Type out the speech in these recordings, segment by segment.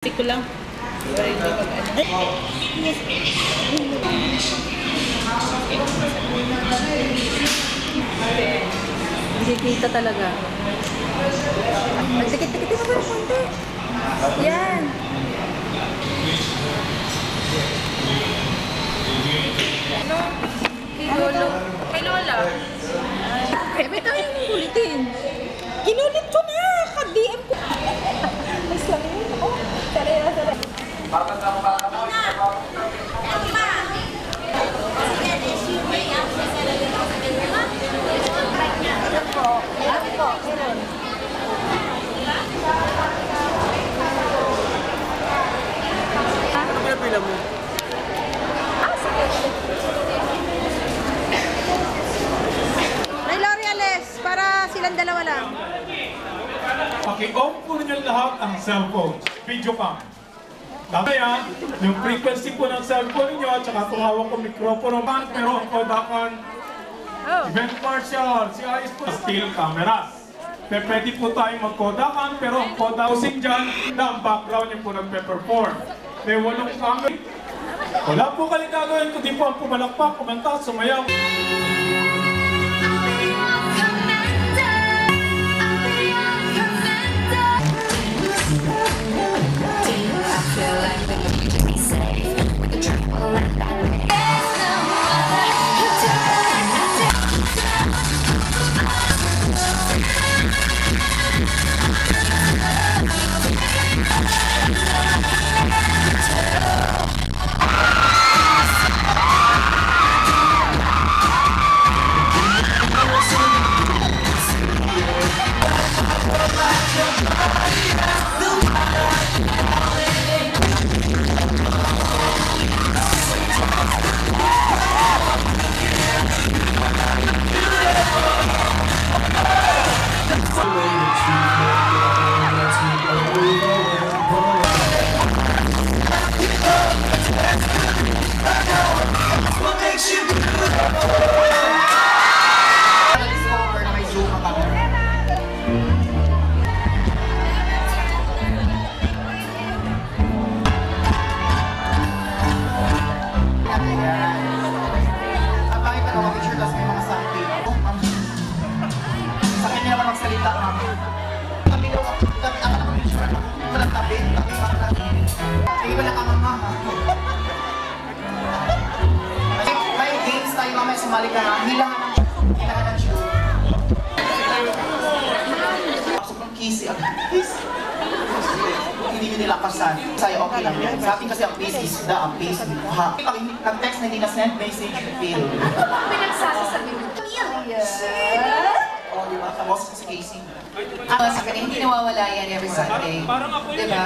Tik ko lang. Para hindi mag-ano. Hindi kita talaga. Magdikit-dikit mo ba yung konti? Yan. Ano? Kay Lolo. Kay Lola. Eh, may tayo yung ulitin. Ginulit ko na! Ka-DM ko. Mas lang yun. Oh, saraya. Ano pinapila mo? May L'Oreales, para silang dalawa lang. Paki-off po ninyo lahat ang cellphone, video cam. Mamaya, yung frequency po ng cellphone ninyo at saka kung hawak ko mikropono man, pero ang kodakan, event marshal, si Ayos po, still cameras. Pero pwede po tayong magkodakan, pero ang kodakan dyan na ang background yung po nagpe-perform. May 8 camera. Wala po kaling gagawin, kundi po ang pumalakpak, kumanta, sumayaw. Sumali ka na, hilangan ng shoe. Pasok ng kiss. Hindi nyo nilapasan. Sa'yo, okay lang yan. Sa atin kasi ang pace is the ang pace. Pag nag-text na hindi na send message, feel. Pinagsasasabi mo. Oo, diba? Tapos si Casey. Sa kanya, hindi nawawala yan every Sunday. Diba?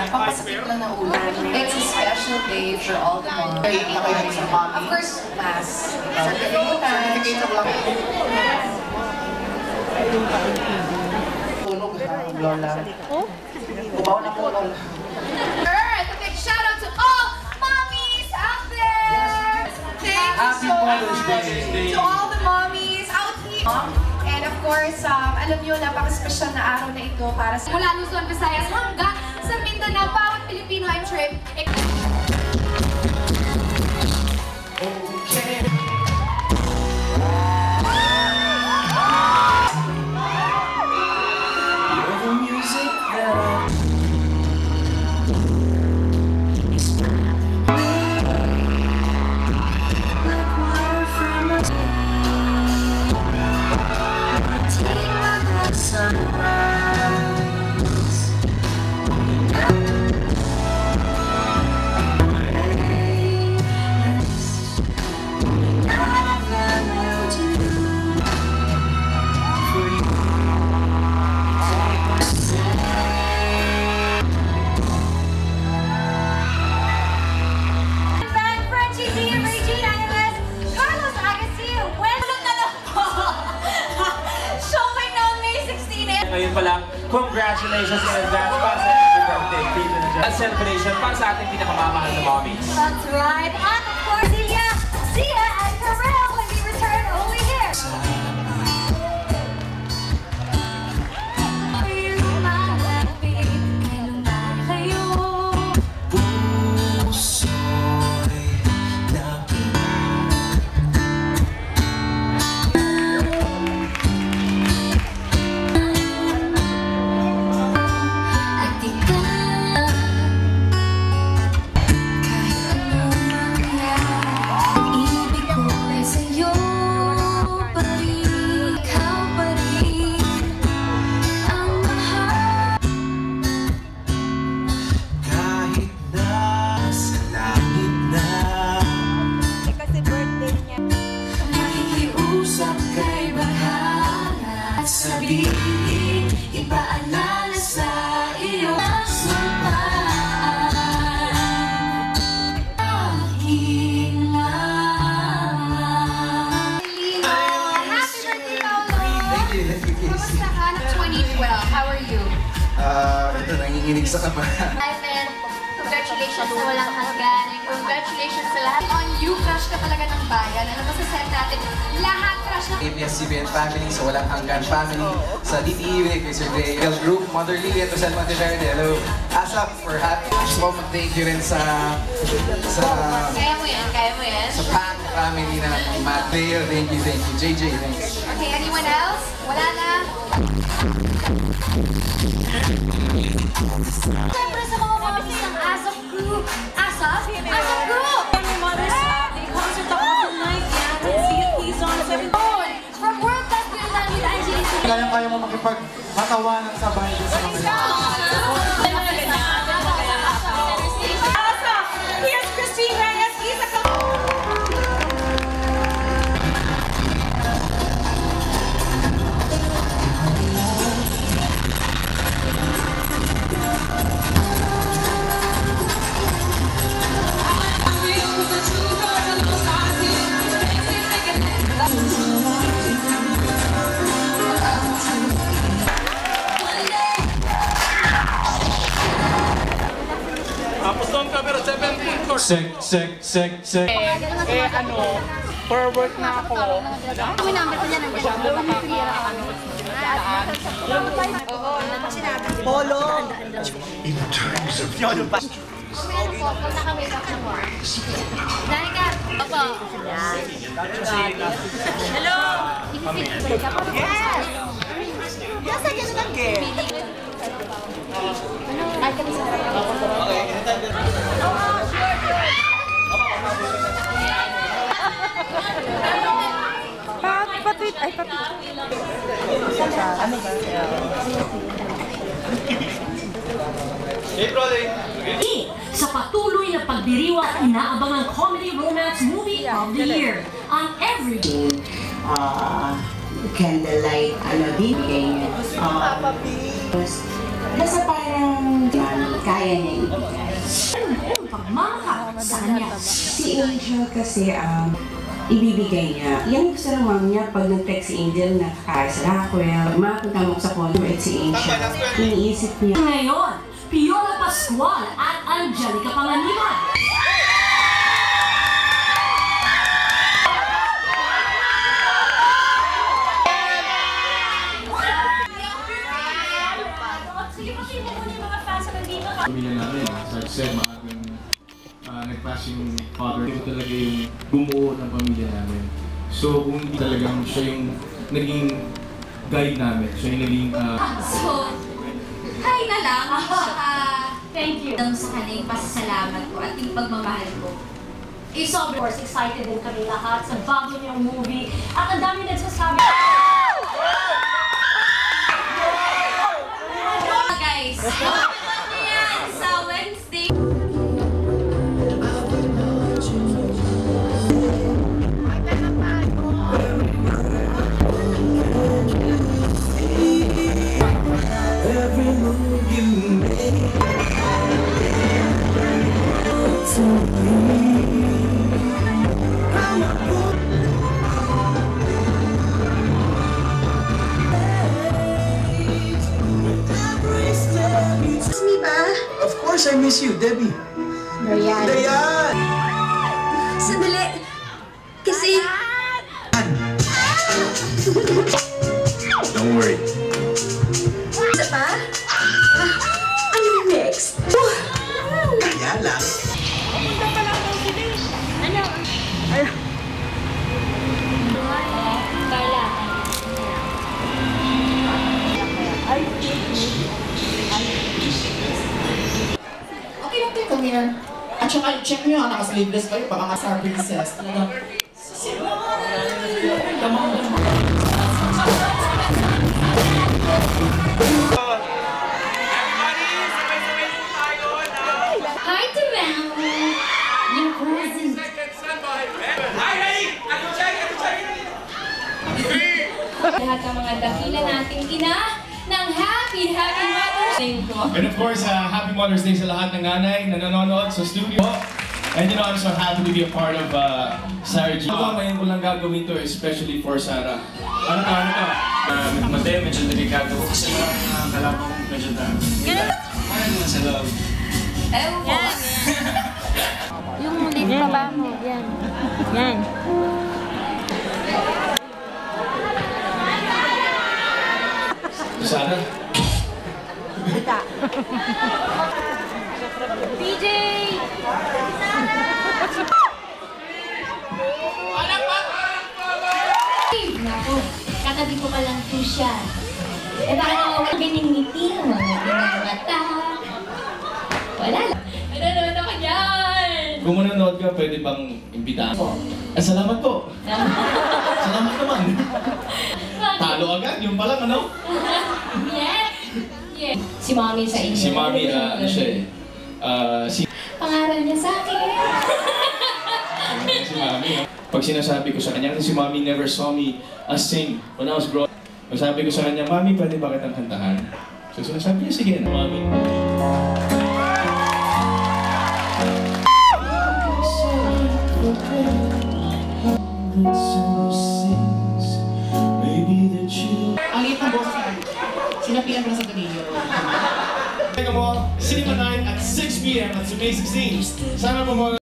Pampasakit lang ng ulo. It's a special day for all the moms. Of course, Mass. Certificate lang. Tulog ha, Lola. Kubaw na po, Lola. Alright, a big shout out to all mommies out there! Thank you so much to all the mommies out here. And of course, alam nyo, napaka-special na araw na ito para sa mula Luzon, Visayas hanggang sa Mindanao, bawat Pilipino I'm trip. Ngayon pa lang, congratulations in advance para sa happy birthday, Tito na dyan. At celebration para sa ating pinakamamahal na mommies. That's right. And of course, Sia and Karel when we return only here. Isa ka ba? And congratulations sa walang hanggan. And congratulations sa lahat. On you, crush ka talaga ng bayan. Alam mo sa set natin, lahat crush na. ABS-CBN family, sa Walang Hanggan family, sa DTE, kay Sir Dale Group, Mother Lily, at Rosel Monteverde. Hello. ASAP, we're happy. Gusto ko mag-thank you rin sa Kaya mo yan, kaya mo yan. sa Pang family na Matt Leo. Thank you. JJ, thanks. Okay, anyone else? Wala na? Siyempre sa mga mommies ng ASAP Crew. ASAP Group! Mother's Day concert ako tonight. He's on 7. From World Cup Finland with Angelina. Kaya mo makipag-matawanan sa bahay sa mga Here's Christine Reyes. He's a Tapos doon camera 17 course. Sek. For work na ako. Kami number ko niya nandiyan. Oo, ano pa sinabi? Polo. Kung naka-wake up na mo. Danica! Opo. Hello. Yes! Nasa ka na lang, Ay, kami sa Patweet. Ay, patweet. Ano ba? Sa patuloy na pagdiriwa at inaabangang comedy romance movie of the year on every candlelight, din bigay niya. Nasa parang kaya niya Ang pagmamahal sa kanya. Si Angel kasi, ibibigay niya. Yan gusto naman niya pag nag-text si Angel na kaya sa Rockwell. Mapunta mo sa condo at si Angel. Iniisip niya. Ngayon, Piola Pascual at Angelica Panganiban. Pamilya namin, as I've said, maagang nag-passing father. Ito talaga yung bumuo ng pamilya namin. So, kung hindi talagang siya yung naging guide namin, siya yung naging... So, hi na lang. Thank you. Sa kanyang pasasalamat ko at yung pagmamahal ko. Of course, excited din kami lahat sa bago niyang movie. At ang dami nagsasabi. Guys, yan sa Wednesday. Every move you make to Of course, I miss you, Debbie. Dayan. Dayan! Sandali. Kasi... Don't worry. Isa pa? Ano next? Kaya lang. Carla. Okay lang din kami yan. At saka, check nyo naka-sleeveless kayo, baka nga Star Princess. Talagang, Hi to Mel. Your present. Lahat ng mga dakila nating ina ng Happy Mother's Day ko. And of course, Happy Mother's Day sa lahat ng nanay na nanonood sa studio. And you know, I'm so happy to be a part of Sarah G. Ako, ngayon ko lang gagawin to, especially for Sarah. Ano ka? Mateo, medyo delikado ko kasi kalaban ko medyo naman sa loob. Ewan ko. Yung lip pa ba mo? Yan. Yan. Sana. Kita. DJ! Naku, katabi ko pa lang po siya. Eh baka naman ganingiti ng mga pinamata. Wala lang. Nanonood ako dyan! Kung manonood ka, pwede bang imbitahan po? Salamat po. Salamat naman. Talo agad, yung palang ano? Yes! Yes! Si Mommy sa inyo. Si Mommy, ano siya eh. Pangaral niya sa akin. Si Mommy. Pag sinasabi ko sa kanya, kasi si Mommy never saw me sing when I was growing. Pag sabi ko sa kanya, Mommy, pwede ba kitang kantahan? So sinasabi niya, sige na, Mommy. Ang liit ng boss niya. Sinapian ko na sa ganilyo. Cinema Night at 6 p.m. at May 16. Sana mo